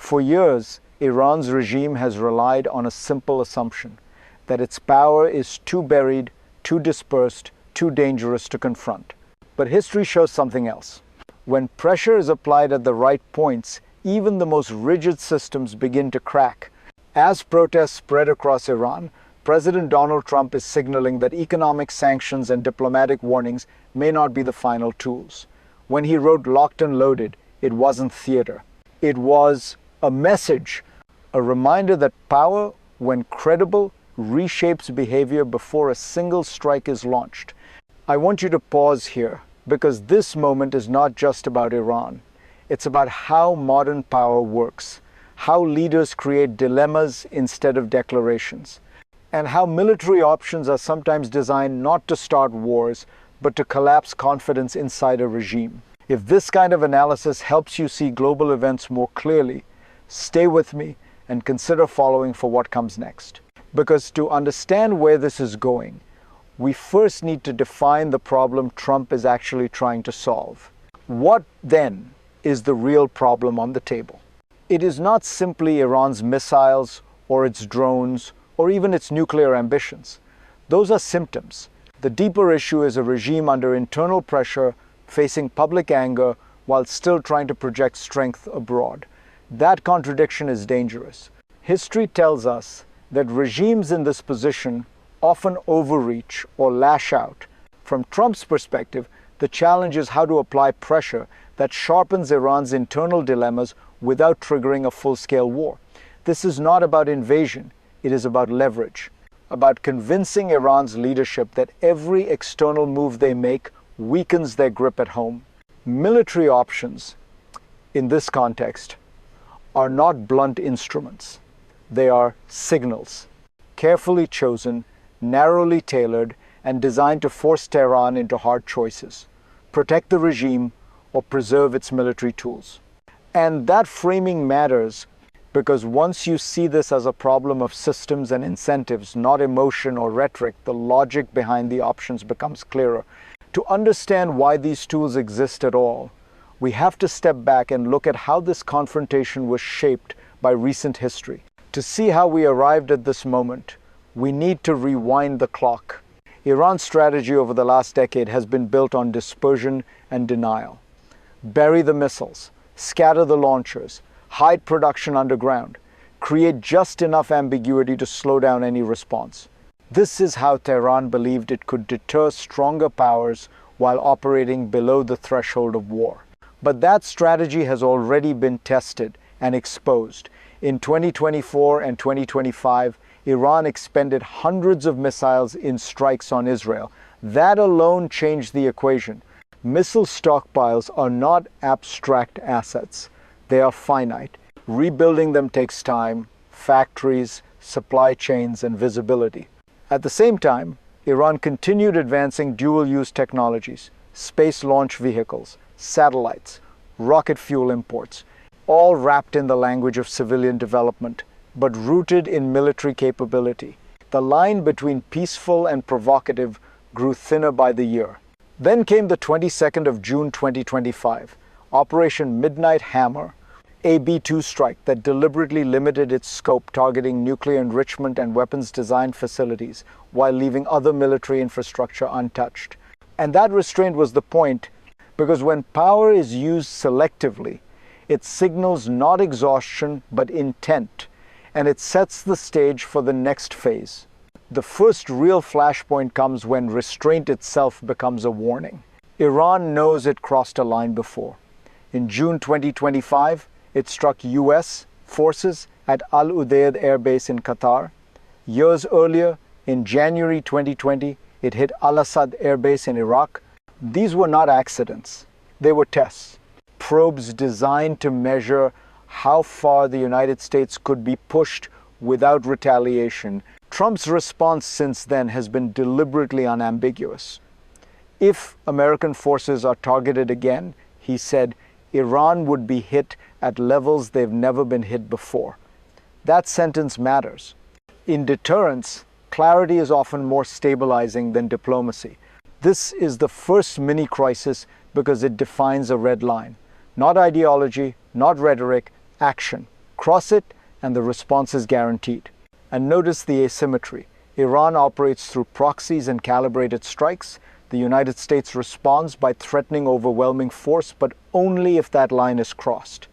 For years, Iran's regime has relied on a simple assumption that its power is too buried, too dispersed, too dangerous to confront. But history shows something else. When pressure is applied at the right points, even the most rigid systems begin to crack. As protests spread across Iran, President Donald Trump is signaling that economic sanctions and diplomatic warnings may not be the final tools. When he wrote Locked and Loaded, it wasn't theater. It was a message, a reminder that power, when credible, reshapes behavior before a single strike is launched. I want you to pause here, because this moment is not just about Iran. It's about how modern power works, how leaders create dilemmas instead of declarations, and how military options are sometimes designed not to start wars, but to collapse confidence inside a regime. If this kind of analysis helps you see global events more clearly, stay with me and consider following for what comes next. Because to understand where this is going, we first need to define the problem Trump is actually trying to solve. What, then, is the real problem on the table? It is not simply Iran's missiles or its drones or even its nuclear ambitions. Those are symptoms. The deeper issue is a regime under internal pressure, facing public anger, while still trying to project strength abroad. That contradiction is dangerous. History tells us that regimes in this position often overreach or lash out. From Trump's perspective, the challenge is how to apply pressure that sharpens Iran's internal dilemmas without triggering a full-scale war. This is not about invasion, it is about leverage, about convincing Iran's leadership that every external move they make weakens their grip at home. Military options, in this context, are not blunt instruments. They are signals, carefully chosen, narrowly tailored, and designed to force Tehran into hard choices, protect the regime, or preserve its military tools. And that framing matters because once you see this as a problem of systems and incentives, not emotion or rhetoric, the logic behind the options becomes clearer. To understand why these tools exist at all, we have to step back and look at how this confrontation was shaped by recent history. To see how we arrived at this moment, we need to rewind the clock. Iran's strategy over the last decade has been built on dispersion and denial. Bury the missiles, scatter the launchers, hide production underground, create just enough ambiguity to slow down any response. This is how Tehran believed it could deter stronger powers while operating below the threshold of war. But that strategy has already been tested and exposed. In 2024 and 2025, Iran expended hundreds of missiles in strikes on Israel. That alone changed the equation. Missile stockpiles are not abstract assets. They are finite. Rebuilding them takes time, factories, supply chains, and visibility. At the same time, Iran continued advancing dual-use technologies, space launch vehicles, satellites, rocket fuel imports, all wrapped in the language of civilian development, but rooted in military capability. The line between peaceful and provocative grew thinner by the year. Then came the 22nd of June 2025, Operation Midnight Hammer, a B-2 strike that deliberately limited its scope, targeting nuclear enrichment and weapons design facilities while leaving other military infrastructure untouched. And that restraint was the point, because when power is used selectively, it signals not exhaustion but intent, and it sets the stage for the next phase. The first real flashpoint comes when restraint itself becomes a warning. Iran knows it crossed a line before. In June 2025, it struck U.S. forces at Al Udeid Air Base in Qatar. Years earlier, in January 2020, it hit Al-Assad Air Base in Iraq. These were not accidents. They were tests. Probes designed to measure how far the United States could be pushed without retaliation. Trump's response since then has been deliberately unambiguous. If American forces are targeted again, he said, Iran would be hit at levels they've never been hit before. That sentence matters. In deterrence, clarity is often more stabilizing than diplomacy. This is the first mini-crisis because it defines a red line. Not ideology, not rhetoric, action. Cross it, and the response is guaranteed. And notice the asymmetry. Iran operates through proxies and calibrated strikes. The United States responds by threatening overwhelming force, but only if that line is crossed.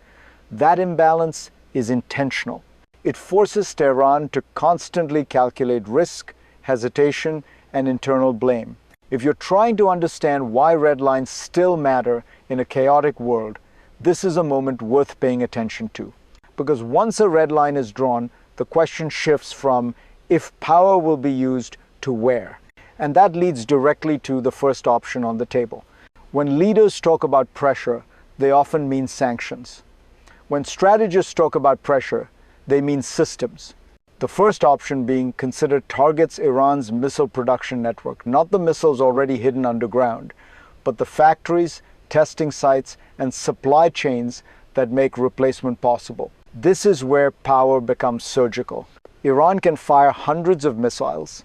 That imbalance is intentional. It forces Tehran to constantly calculate risk, hesitation, and internal blame. If you're trying to understand why red lines still matter in a chaotic world, this is a moment worth paying attention to. Because once a red line is drawn, the question shifts from if power will be used to where. And that leads directly to the first option on the table. When leaders talk about pressure, they often mean sanctions. When strategists talk about pressure, they mean systems. The first option being consider targets Iran's missile production network, not the missiles already hidden underground, but the factories, testing sites, and supply chains that make replacement possible. This is where power becomes surgical. Iran can fire hundreds of missiles,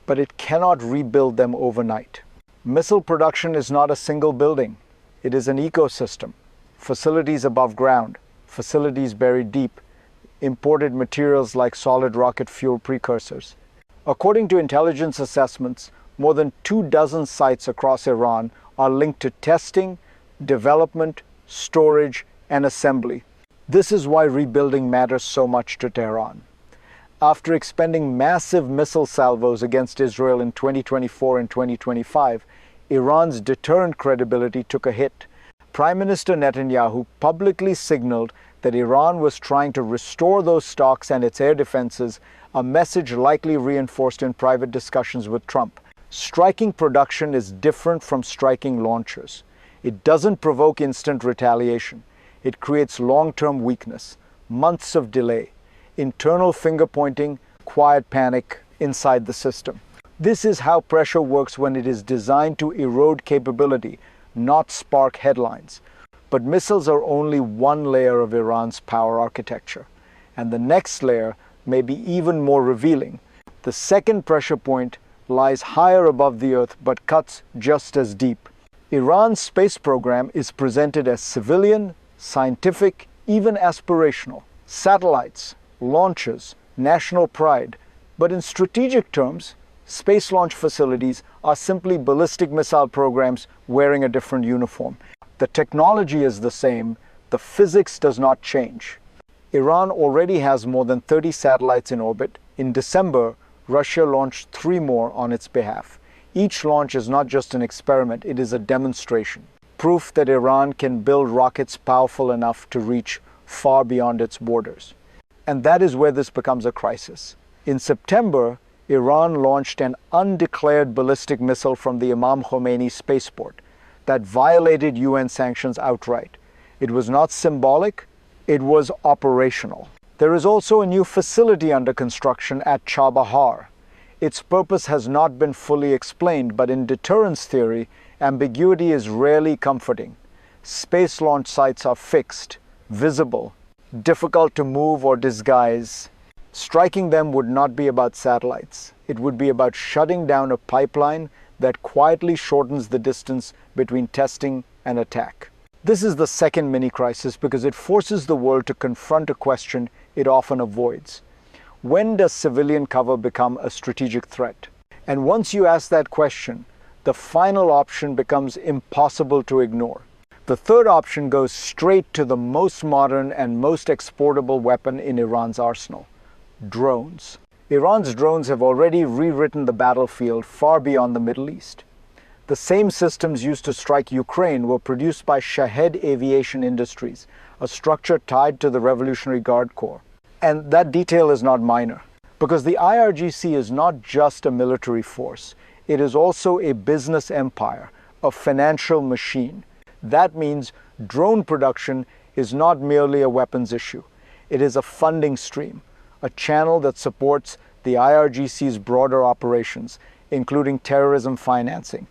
but it cannot rebuild them overnight. Missile production is not a single building. It is an ecosystem. Facilities above ground, facilities buried deep, imported materials like solid rocket fuel precursors. According to intelligence assessments, more than 24 sites across Iran are linked to testing, development, storage, and assembly. This is why rebuilding matters so much to Tehran. After expending massive missile salvos against Israel in 2024 and 2025, Iran's deterrent credibility took a hit. Prime Minister Netanyahu publicly signaled that Iran was trying to restore those stocks and its air defenses, a message likely reinforced in private discussions with Trump. Striking production is different from striking launchers. It doesn't provoke instant retaliation. It creates long-term weakness, months of delay, internal finger-pointing, quiet panic inside the system. This is how pressure works when it is designed to erode capability, not spark headlines. But missiles are only one layer of Iran's power architecture, and the next layer may be even more revealing. The second pressure point lies higher above the earth but cuts just as deep. Iran's space program is presented as civilian, scientific, even aspirational. Satellites, launches, national pride. But in strategic terms, space launch facilities are simply ballistic missile programs wearing a different uniform. The technology is the same, the physics does not change. Iran already has more than 30 satellites in orbit. In December, Russia launched 3 more on its behalf. Each launch is not just an experiment, it is a demonstration. Proof that Iran can build rockets powerful enough to reach far beyond its borders. And that is where this becomes a crisis. In September, Iran launched an undeclared ballistic missile from the Imam Khomeini spaceport that violated UN sanctions outright. It was not symbolic, it was operational. There is also a new facility under construction at Chabahar. Its purpose has not been fully explained, but in deterrence theory, ambiguity is rarely comforting. Space launch sites are fixed, visible, difficult to move or disguise. Striking them would not be about satellites. It would be about shutting down a pipeline that quietly shortens the distance between testing and attack. This is the second mini-crisis because it forces the world to confront a question it often avoids. When does civilian cover become a strategic threat? And once you ask that question, the final option becomes impossible to ignore. The third option goes straight to the most modern and most exportable weapon in Iran's arsenal: drones. Iran's drones have already rewritten the battlefield far beyond the Middle East. The same systems used to strike Ukraine were produced by Shahed Aviation Industries, a structure tied to the Revolutionary Guard Corps. And that detail is not minor, because the IRGC is not just a military force, it is also a business empire, a financial machine. That means drone production is not merely a weapons issue. It is a funding stream, a channel that supports the IRGC's broader operations, including terrorism financing.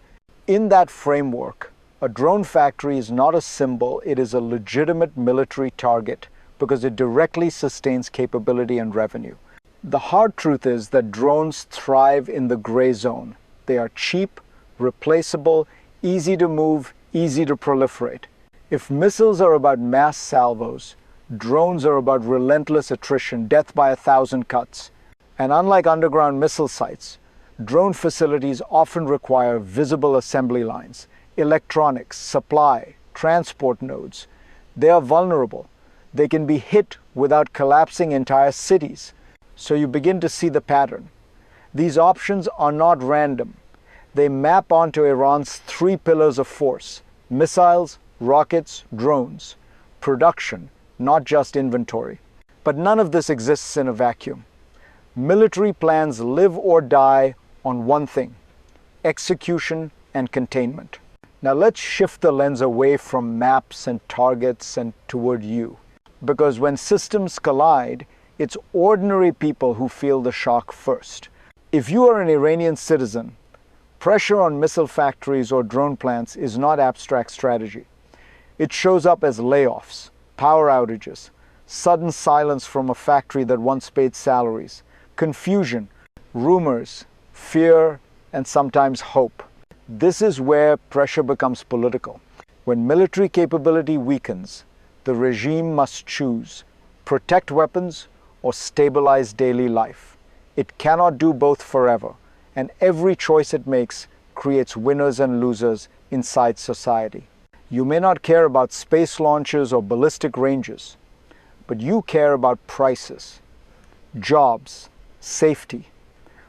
In that framework, a drone factory is not a symbol, it is a legitimate military target because it directly sustains capability and revenue. The hard truth is that drones thrive in the gray zone. They are cheap, replaceable, easy to move, easy to proliferate. If missiles are about mass salvos, Drones are about relentless attrition, death by 1,000 cuts. And unlike underground missile sites, drone facilities often require visible assembly lines, electronics, supply, transport nodes. They are vulnerable. They can be hit without collapsing entire cities. So you begin to see the pattern. These options are not random. They map onto Iran's three pillars of force: missiles, rockets, drones. Production, not just inventory. But none of this exists in a vacuum. Military plans live or die on one thing: execution and containment. Now let's shift the lens away from maps and targets and toward you. Because when systems collide, it's ordinary people who feel the shock first. If you are an Iranian citizen, pressure on missile factories or drone plants is not abstract strategy. It shows up as layoffs, power outages, sudden silence from a factory that once paid salaries, confusion, rumors, fear, and sometimes hope. This is where pressure becomes political. When military capability weakens, the regime must choose: protect weapons or stabilize daily life. It cannot do both forever, and every choice it makes creates winners and losers inside society. You may not care about space launches or ballistic ranges, but you care about prices, jobs, safety,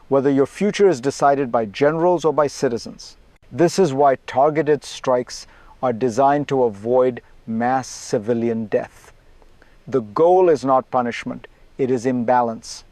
whether your future is decided by generals or by citizens. This is why targeted strikes are designed to avoid mass civilian death. The goal is not punishment, it is imbalance,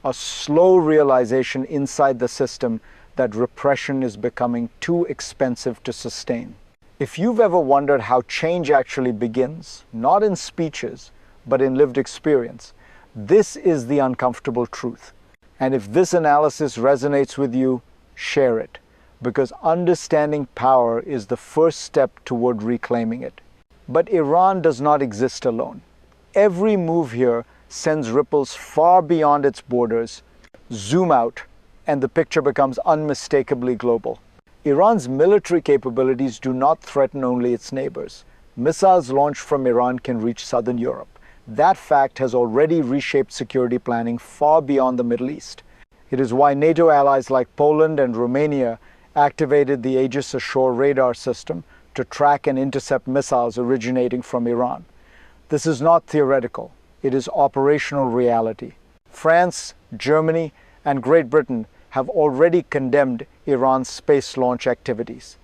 a slow realization inside the system that repression is becoming too expensive to sustain. If you've ever wondered how change actually begins, not in speeches, but in lived experience, this is the uncomfortable truth. And if this analysis resonates with you, share it, because understanding power is the first step toward reclaiming it. But Iran does not exist alone. Every move here sends ripples far beyond its borders. Zoom out, and the picture becomes unmistakably global. Iran's military capabilities do not threaten only its neighbors. Missiles launched from Iran can reach southern Europe. That fact has already reshaped security planning far beyond the Middle East. It is why NATO allies like Poland and Romania activated the Aegis Ashore radar system to track and intercept missiles originating from Iran. This is not theoretical. It is operational reality. France, Germany, and Great Britain have already condemned Iran's space launch activities.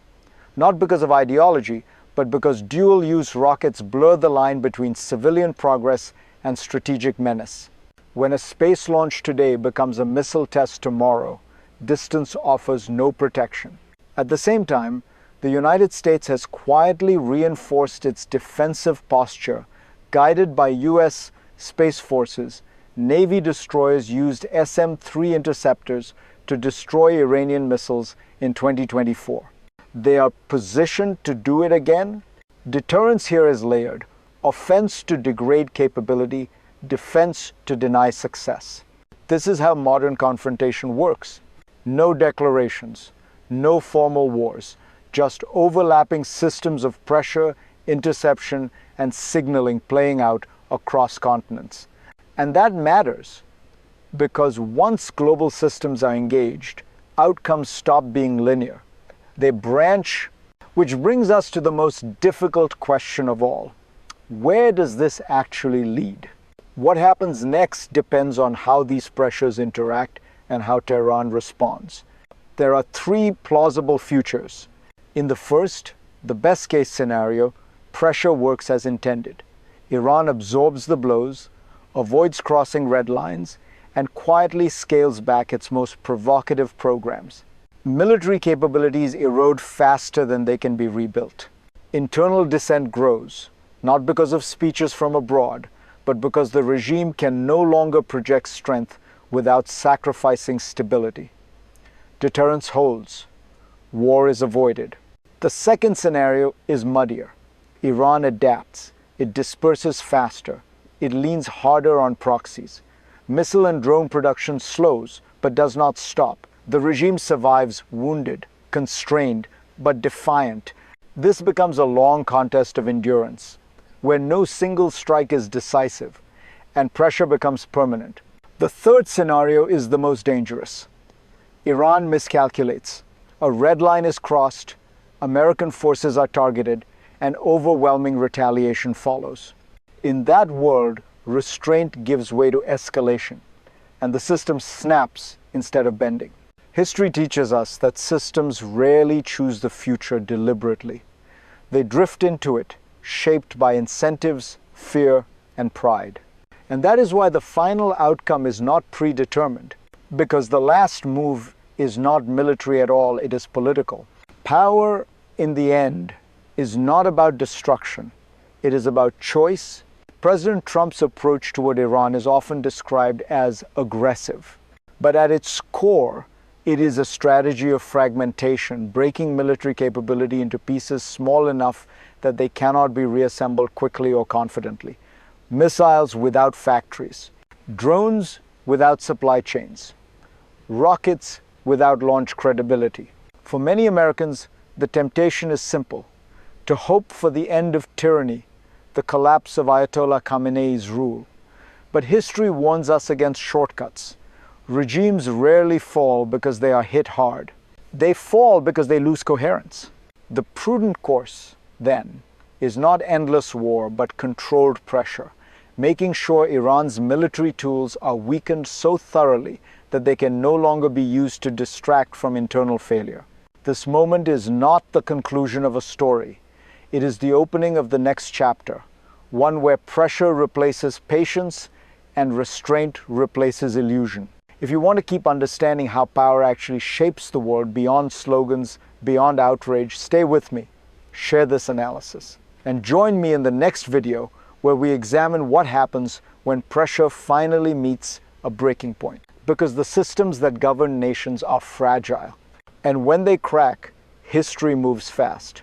Not because of ideology, but because dual-use rockets blur the line between civilian progress and strategic menace. When a space launch today becomes a missile test tomorrow, distance offers no protection. At the same time, the United States has quietly reinforced its defensive posture, guided by U.S. Space Forces. Navy destroyers used SM-3 interceptors to destroy Iranian missiles in 2024. They are positioned to do it again. Deterrence here is layered: offense to degrade capability, defense to deny success. This is how modern confrontation works. No declarations, no formal wars, just overlapping systems of pressure, interception, and signaling playing out across continents. And that matters because once global systems are engaged, outcomes stop being linear. They branch, which brings us to the most difficult question of all. Where does this actually lead? What happens next depends on how these pressures interact and how Tehran responds. There are three plausible futures. In the first, the best-case scenario, pressure works as intended. Iran absorbs the blows, avoids crossing red lines, and quietly scales back its most provocative programs. Military capabilities erode faster than they can be rebuilt. Internal dissent grows, not because of speeches from abroad, but because the regime can no longer project strength without sacrificing stability. Deterrence holds. War is avoided. The second scenario is muddier. Iran adapts. It disperses faster. It leans harder on proxies. Missile and drone production slows, but does not stop. The regime survives wounded, constrained, but defiant. This becomes a long contest of endurance. where no single strike is decisive and pressure becomes permanent. The third scenario is the most dangerous. Iran miscalculates. A red line is crossed, American forces are targeted, and overwhelming retaliation follows. In that world, restraint gives way to escalation, and the system snaps instead of bending. History teaches us that systems rarely choose the future deliberately. They drift into it, shaped by incentives, fear, and pride. And that is why the final outcome is not predetermined, because the last move is not military at all, it is political. Power, in the end, is not about destruction. It is about choice. President Trump's approach toward Iran is often described as aggressive. But at its core, it is a strategy of fragmentation, breaking military capability into pieces small enough that they cannot be reassembled quickly or confidently. Missiles without factories, drones without supply chains, rockets without launch credibility. For many Americans, the temptation is simple: to hope for the end of tyranny, the collapse of Ayatollah Khamenei's rule. But history warns us against shortcuts. Regimes rarely fall because they are hit hard. They fall because they lose coherence. The prudent course, then, is not endless war, but controlled pressure, making sure Iran's military tools are weakened so thoroughly that they can no longer be used to distract from internal failure. This moment is not the conclusion of a story. It is the opening of the next chapter, one where pressure replaces patience and restraint replaces illusion. If you want to keep understanding how power actually shapes the world beyond slogans, beyond outrage, stay with me, share this analysis, and join me in the next video where we examine what happens when pressure finally meets a breaking point. Because the systems that govern nations are fragile, and when they crack, history moves fast.